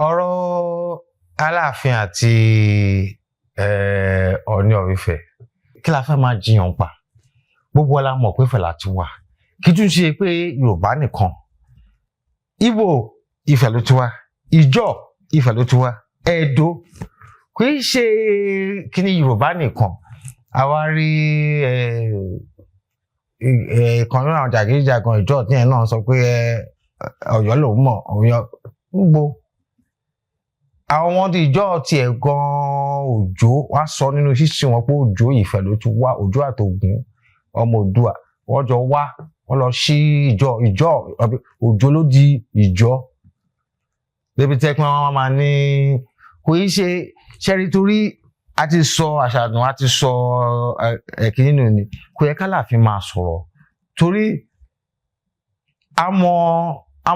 ọ̀rọ̀ Aláàfin àti Ọọ̀ni of Ifẹ̀ kí la fẹ́ máa jiyàn pa gbogbo la mọ̀ pé Ifẹ̀ la ti wà kí tún ṣe pé Yorùbá nìkan Ìgbò Ifẹ̀ ló ti wá Ìjọ Ifẹ̀ ló ti wá Ẹdó kì í ṣe kíní Yorùbá nìkan àwa rí kan nínú àwọn jàgídíjàgan Ìjọ tí yẹn náà sọ pé Ọ̀yọ́ lòún mọ̀ Ọ̀yọ́ ń gbó àwọn ọmọdé Ìjọ tiẹ̀ gan-an Òjó wá sọ nínú history wọn pé Òjó Ifẹ̀ ló ti wá Òjó àtògùn ọmọ Oòduà wọ́n jọ wá wọ́n lọ sí ìjọ Òjó ló di Ìjọ débi tẹ́ pé wọ́n máa ní kò í ṣe ṣẹ́rí torí a ti sọ àṣàdùn a ti sọ ẹ̀kíní nù ni kò yẹ k'Aláàfin máa sọ̀rọ̀ torí a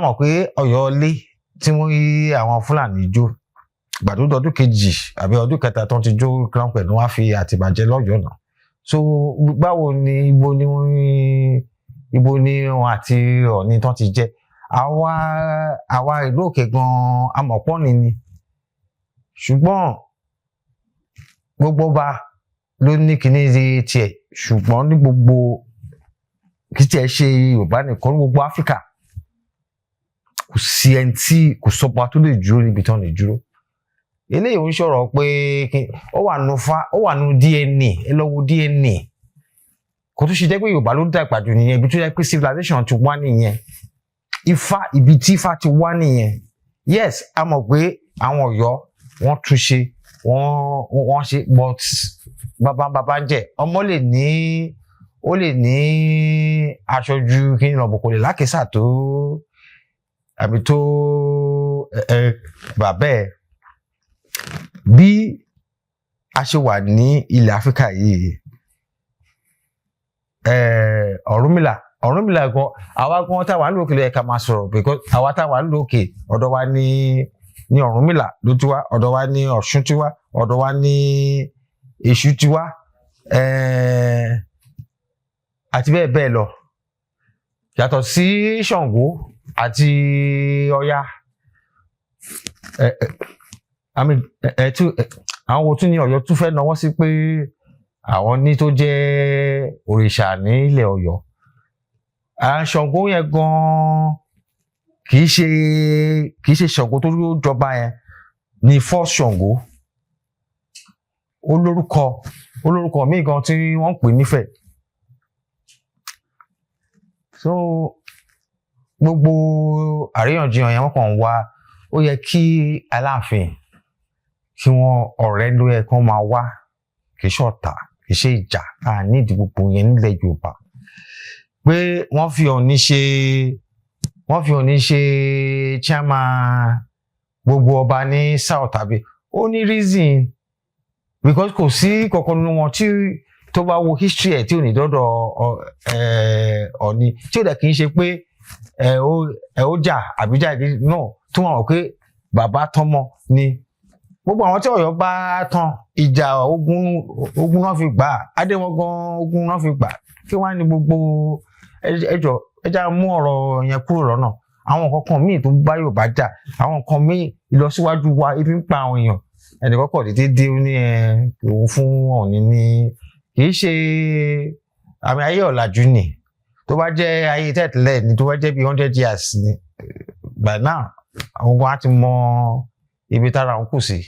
mọ̀ pé Ọ̀yọ́ lé tí wọ́n rí àwọn Fúlàní jó gbàdúrà ọdún kejì àbí ọdún kẹta tó ti jó crown pẹ̀lú wọ́n á fi àtìbàjẹ́ lọ́yọ̀ọ́ náà so báwo ni ibo ni wọn àti Ọọ̀ni tán ti jẹ́ àwa ìlú òkè gan-an amọ̀pọ̀ ni ṣùgbọ́n gbogbo ọba ló ní kíní tiẹ̀ ṣùgbọ́n ní gbogbo kí tiẹ̀ ṣe Yorùbá nìkan ní gbogbo Áfíríkà kò sí ẹni tí kò sọpọ̀ tó lè dúró níbi tán lè dúró eléyìí ń sọ̀rọ̀ pé ó wà nù DNA ẹ lọ wo DNA kò tó ṣe jẹ́ pé Yorùbá ló dàgbà jù nìyẹn ibi tó jẹ́ pé civilization ti wá nìyẹn ibi tí Ifá ti wá nìyẹn yes a mọ̀ pé àwọn Ọ̀yọ́ wọ́n tún ṣe wọ́n ṣe but bàbá ń jẹ ọmọ lè ní aṣojú kí ni ọ̀bùn kò lè lákèsà tó àbí tó bàbá ẹ̀ bí a ṣe wà ní ilẹ̀ Áfíríkà yìí Ọ̀rúnmìlà gan àwa gan táwa ń lókè ló yẹ ká máa sọ̀rọ̀ because àwa táwa ń lókè ọ̀dọ̀ wa ní Ọ̀rúnmìlà ló ti wá ọ̀dọ̀ wa ní Ọ̀ṣun ti wá ọ̀dọ̀ wa ní Èṣù ti wá àti bẹ́ẹ̀ bẹ́ẹ̀ lọ yàtọ̀ sí Ṣàngó àti Ọya àwọn wo tún ní Ọ̀yọ́ tún fẹ́ náwó sí pé àwọn ní tó jẹ́ òrìṣà nílẹ̀ Ọ̀yọ́ Ṣàngó yẹn gan-an kì í ṣe Ṣàngó tó jọba yẹn ní first Ṣàngó olórúkọ míì gan tí wọ́n ń pè nífẹ̀ẹ́ so gbogbo àríyànjiyàn yẹn wọ́n kàn ń wá ó yẹ kí Aláàfin kí wọ́n ọ̀rẹ́ ló yẹ kán máa wá kì í ṣe ọ̀tá kì í ṣe ìjà nídìí gbogbo yẹn nílẹ̀ Yorùbá pé wọ́n fi Ọọ̀ni ṣe chairman gbogbo ọba ní south tàbí ó ní reason because kò sí kankan nínú wọn tó bá wo history ẹ̀ tí ò ní dọ́dọ̀ Ọọ̀ni tí ò dẹ̀ kì í ṣe pé ó jà àbíjà náà tó wọ́n mọ̀ pé bàbá tọ́mọ ni gbogbo àwọn tí Ọ̀yọ́ bá tán ìjà ogun náà fi gbà Adéwọ̀n ogun náà fi gbà kí wọ́n á ní gbogbo ẹja mú ọ̀rọ̀ yẹn kúrò lọ́nà àwọn nǹkan kan míì tó bá Yorùbá jà àwọn nǹkan míì ìlọsíwájú wa ibi ń pa àwọn èèyàn ẹnìkan kọ̀ dédé ní òun fún Ọọ̀ni ní kì í ṣe àmì ayé ọ̀làjú ni tó bá jẹ́ ayé tẹ́tẹ́lẹ̀ ni tó bá jẹ́ bí 100 years ni by now àwọn kan á ti mọ ibi tára òun kù sí.